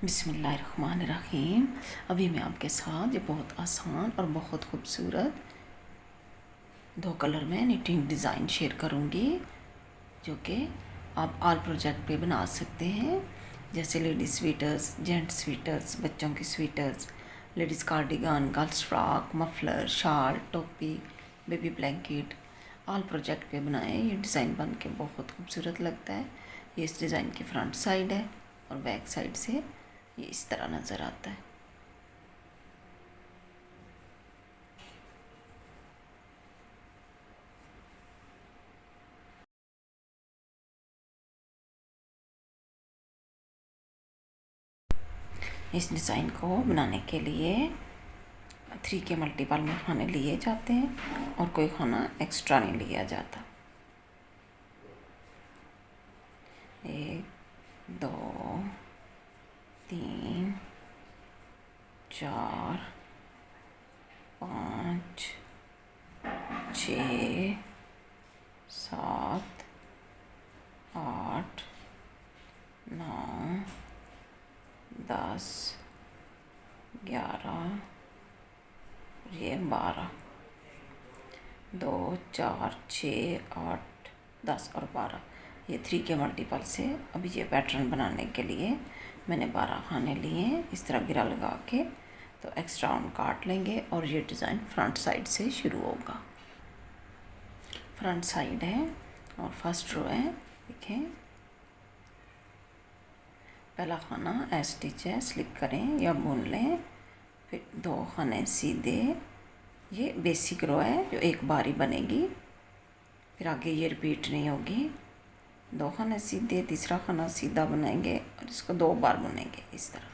बिस्मिल्लाहिर्रहमानिर्रहीम। अभी मैं आपके साथ ये बहुत आसान और बहुत खूबसूरत 2 कलर में निटिंग डिज़ाइन शेयर करूँगी, जो कि आप आल प्रोजेक्ट पे बना सकते हैं। जैसे लेडीज़ स्वेटर्स, जेंट्स स्वेटर्स, बच्चों की sweaters, ladies cardigan, girls frock, muffler, शाल, टोपी, बेबी ब्लैंकेट, आल प्रोजेक्ट पे बनाए। ये डिज़ाइन बन के बहुत खूबसूरत लगता है। ये इस डिज़ाइन की फ्रंट साइड है और बैक साइड से ये इस तरह नज़र आता है। इस डिज़ाइन को बनाने के लिए 3 के मल्टीपल में खाने लिए जाते हैं और कोई खाना एक्स्ट्रा नहीं लिया जाता। 1 2 3 4 5 6 7 8 9 10 11 ये 12 2 4 6 8 10 और 12 ये 3 के मल्टीपल से अभी ये पैटर्न बनाने के लिए मैंने 12 खाने लिए हैं। इस तरह गिरा लगा के तो एक्स्ट्रा हम काट लेंगे और ये डिज़ाइन फ्रंट साइड से शुरू होगा। फ्रंट साइड है और फर्स्ट रो है। देखें, पहला खाना स्टिच है, स्लिप करें या बुन लें। फिर 2 खाने सीधे, ये बेसिक रो है जो एक बार ही बनेगी, फिर आगे ये रिपीट नहीं होगी। 2 खाने सीधे, तीसरा खाना सीधा बनाएंगे और इसको 2 बार बुनेंगे इस तरह।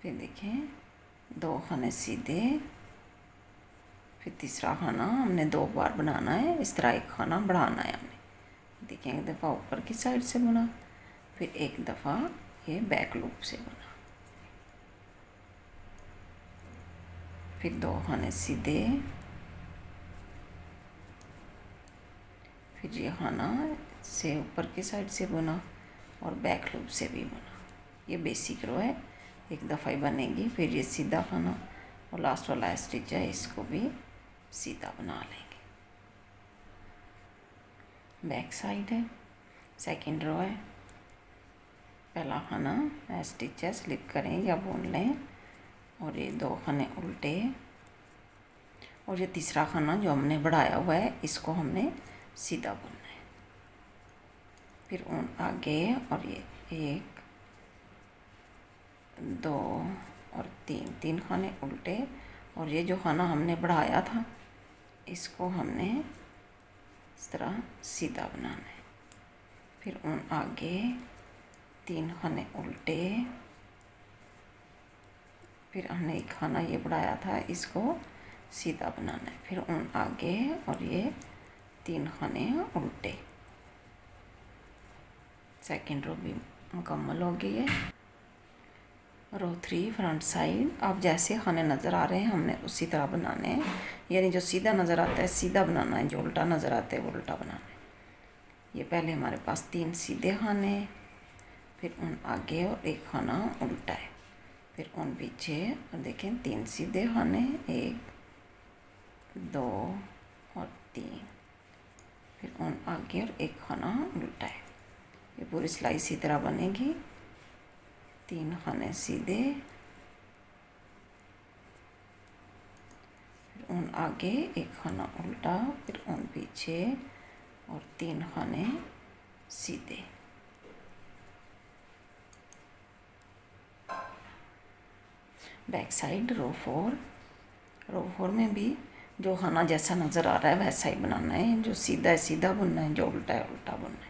फिर देखें, 2 खाने सीधे, फिर तीसरा खाना हमने 2 बार बनाना है। इस तरह एक खाना बढ़ाना है हमने। देखें, एक दफ़ा ऊपर की साइड से बुना, फिर एक दफ़ा ये बैक लूप से बुना, फिर 2 खाने सीधे, फिर ये खाना से ऊपर की साइड से बुना और बैक लूप से भी बुना। ये बेसिक रो है, एक दफ़ा ही बनेगी। फिर ये सीधा खाना और लास्ट वाला स्टिच है, इसको भी सीधा बना लेंगे। बैक साइड है, सेकंड रो है, पहला खाना स्टिच है, स्लिप करें या बुन लें और ये 2 खाने उल्टे और ये तीसरा खाना जो हमने बढ़ाया हुआ है इसको हमने सीधा बुनना है। फिर ऊन आगे और ये 1 2 और 3 खाने उल्टे और ये जो खाना हमने बढ़ाया था इसको हमने इस तरह सीधा बनाना है। फिर ऊन आगे 3 खाने उल्टे, फिर हमने एक खाना ये बढ़ाया था इसको सीधा बनाना है। फिर ऊन आगे और ये 3 खाने उल्टे। सेकंड रो भी मुकम्मल हो गई है। रो 3 फ्रंट साइड, आप जैसे खाने नज़र आ रहे हैं हमने उसी तरह बनाने हैं। यानी जो सीधा नज़र आता है सीधा बनाना है, जो उल्टा नज़र आता है वो उल्टा बनाना है। ये पहले हमारे पास 3 सीधे खाने, फिर ऊन आगे और एक खाना उल्टा है, फिर ऊन पीछे और देखें 3 सीधे खाने, 1 2 और 3, फिर ऊन आगे और एक खाना उल्टा है। ये पूरी सिलाई इसी तरह बनेगी। 3 खाने सीधे, फिर ऊन आगे एक खाना उल्टा, फिर ऊन पीछे और 3 खाने सीधे। बैक साइड रो 4 में भी जो खाना जैसा नज़र आ रहा है वैसा ही बनाना है। जो सीधा है सीधा बुनना है, जो उल्टा है उल्टा बुनना है।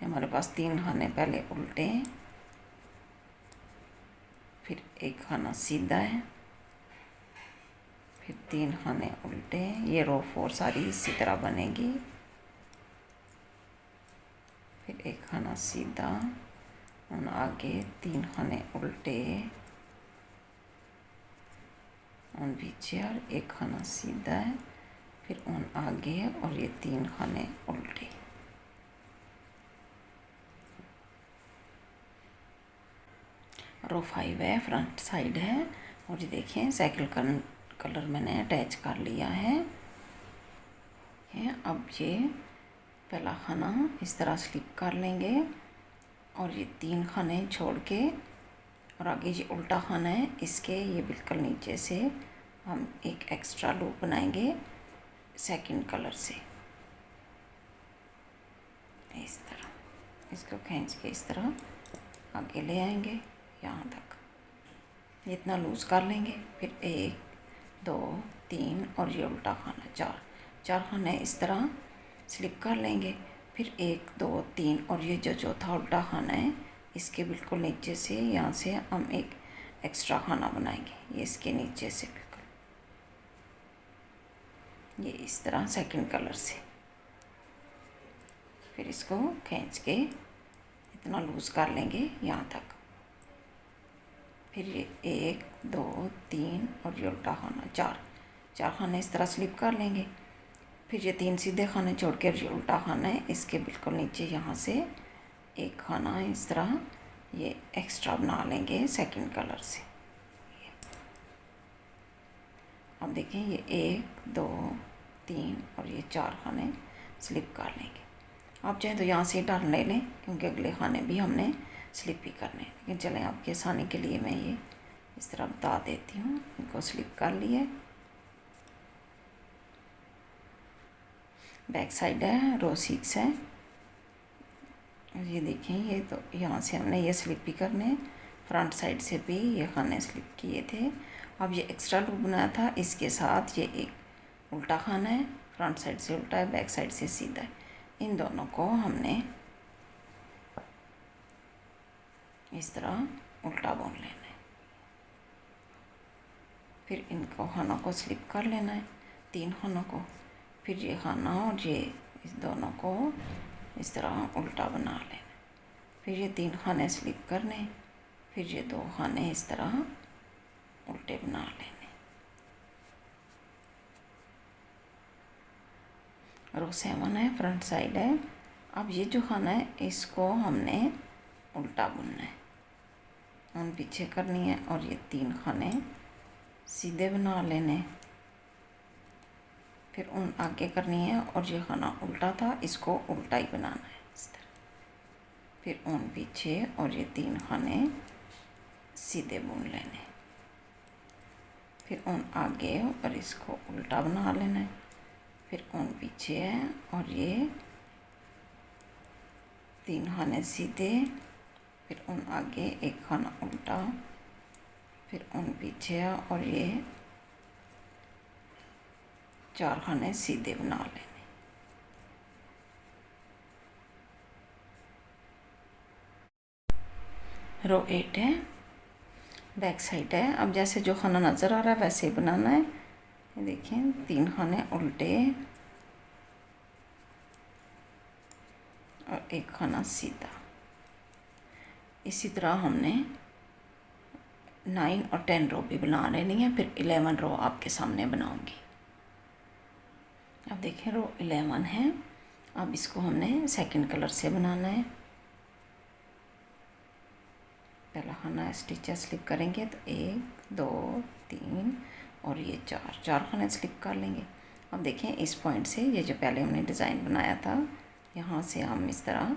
हमारे पास 3 खाने पहले उल्टे हैं, फिर एक खाना सीधा है, फिर 3 खाने उल्टे हैं। ये रो 4 सारी इसी तरह बनेगी। फिर एक खाना सीधा और आगे 3 खाने उल्टे और पीछे और एक खाना सीधा है, फिर ऊन आगे और ये 3 खाने उल्टे। रो 5 है, फ्रंट साइड है। और ये देखिए साइकिल कलर मैंने अटैच कर लिया है। अब ये पहला खाना इस तरह स्लिप कर लेंगे और ये 3 खाने छोड़ के और आगे ये उल्टा खाना है, इसके ये बिल्कुल नीचे से हम एक एक्स्ट्रा लूप बनाएंगे सेकंड कलर से। इस तरह इसको खींच के इस तरह आगे ले आएंगे यहाँ तक, इतना लूज़ कर लेंगे। फिर 1 2 3 और ये उल्टा खाना 4 खाने इस तरह स्लिप कर लेंगे। फिर 1 2 3 और ये जो चौथा उल्टा खाना है इसके बिल्कुल नीचे से यहाँ से हम एक एक्स्ट्रा खाना बनाएंगे, ये इसके नीचे से बिल्कुल ये इस तरह सेकंड कलर से। फिर इसको खींच के इतना लूज़ कर लेंगे यहाँ तक। फिर ये 1 2 3 और ये उल्टा खाना 4 खाने इस तरह स्लिप कर लेंगे। फिर ये 3 सीधे खाने छोड़ के ये उल्टा खाना है, इसके बिल्कुल नीचे यहाँ से एक खाना इस तरह ये एक्स्ट्रा बना लेंगे सेकंड कलर से। अब देखें ये 1 2 3 और ये 4 खाने स्लिप कर लेंगे। आप चाहें तो यहाँ से डाल ले लें क्योंकि अगले खाने भी हमने स्लिप ही करने, लेकिन चलें आपके आसानी के लिए मैं ये इस तरह बता देती हूँ। इनको स्लिप कर लिए, बैक साइड है, रो 6 है। ये देखें ये तो यहाँ से हमने ये स्लिप भी करने, फ्रंट साइड से भी ये खाने स्लिप किए थे। अब ये एक्स्ट्रा लूप बनाया था, इसके साथ ये एक उल्टा खाना है, फ्रंट साइड से उल्टा है, बैक साइड से सीधा है। इन दोनों को हमने इस तरह उल्टा बुन लेना है। फिर इनको खानों को स्लिप कर लेना है, 3 खानों को। फिर ये खाना और ये इस दोनों को इस तरह उल्टा बना लेना। फिर ये 3 खाने स्लिप करने, फिर ये 2 खाने इस तरह उल्टे बना लेने। रो 7 है, फ्रंट साइड है। अब ये जो खाना है इसको हमने उल्टा बुनना है, उन पीछे करनी है और ये 3 खाने सीधे बना लेने। फिर उन आगे करनी है और ये खाना उल्टा था, इसको उल्टा ही बनाना है इस तरह। फिर उन पीछे और ये 3 खाने सीधे बुन लेने। फिर उन आगे और इसको उल्टा बना लेना है। फिर उन पीछे है और ये 3 खाने सीधे, फिर उन आगे एक खाना उल्टा, फिर उन पीछे है और ये 4 खाने सीधे बना लेने। रो 8 है, बैक साइड है। अब जैसे जो खाना नज़र आ रहा है वैसे ही बनाना है। ये देखिए 3 खाने उल्टे और एक खाना सीधा। इसी तरह हमने 9 और 10 रो भी बना लेनी है। फिर 11 रो आपके सामने बनाऊंगी। अब देखिए रो 11 है। अब इसको हमने सेकंड कलर से बनाना है। पहला खाना स्टिचेस स्लिप करेंगे तो 1 2 3 और ये 4 खाने स्लिप कर लेंगे। अब देखें इस पॉइंट से ये जो पहले हमने डिज़ाइन बनाया था यहाँ से हम इस तरह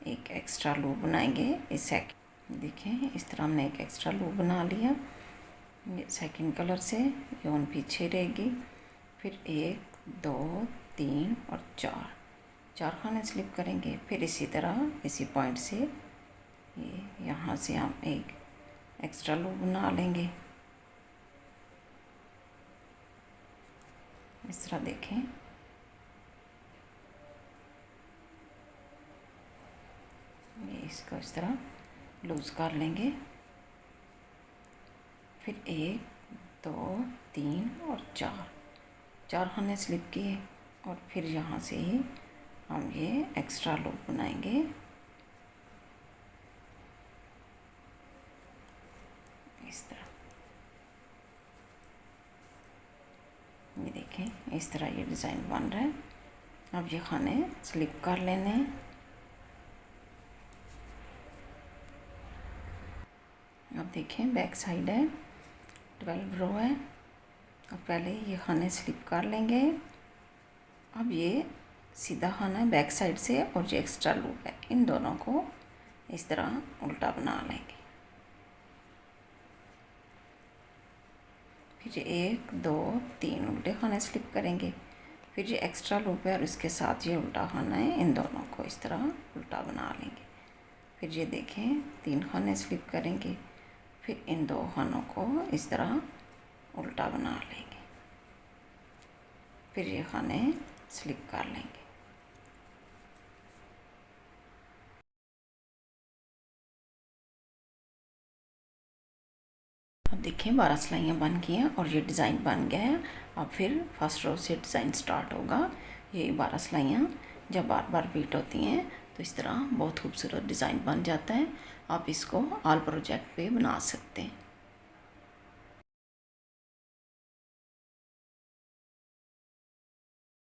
एक एक्स्ट्रा लूप बनाएंगे। इस सेकंड देखें इस तरह हमने एक एक्स्ट्रा लूप बना लिया ये सेकंड कलर से, ये उन पीछे रहेगी। फिर 1 2 3 और 4 खाने स्लिप करेंगे। फिर इसी तरह इसी पॉइंट से ये यहाँ से हम एक एक्स्ट्रा लूप बना लेंगे। इस तरह देखें ये इसको इस तरह लूज़ कर लेंगे। फिर 1 2 3 और 4 खाने स्लिप किए और फिर यहाँ से ही हम ये एक्स्ट्रा लूप बनाएंगे। इस तरह ये देखें इस तरह ये डिज़ाइन बन रहा है। अब ये खाने स्लिप कर लेने हैं। अब देखें बैक साइड है, 12 रो है। अब पहले ये खाने स्लिप कर लेंगे। अब ये सीधा खाना है बैक साइड से, और जो एक्स्ट्रा लूप है इन दोनों को इस तरह उल्टा बना लेंगे। फिर 1 2 3 उल्टे खाने स्लिप करेंगे। फिर जो एक्स्ट्रा लूप है और इसके साथ ये उल्टा खाना है, इन दोनों को इस तरह उल्टा बना लेंगे। फिर ये देखें 3 खाने स्लिप करेंगे। फिर इन 2 खानों को इस तरह उल्टा बना लेंगे। फिर ये खाने स्लिप कर लेंगे। अब देखें 12 सिलाइयाँ बन गई हैं और ये डिज़ाइन बन गया है। अब फिर फर्स्ट रो से डिज़ाइन स्टार्ट होगा। ये 12 सिलाइयाँ जब बार बार रिपीट होती हैं तो इस तरह बहुत खूबसूरत डिज़ाइन बन जाता है। आप इसको ऑल प्रोजेक्ट पे बना सकते हैं।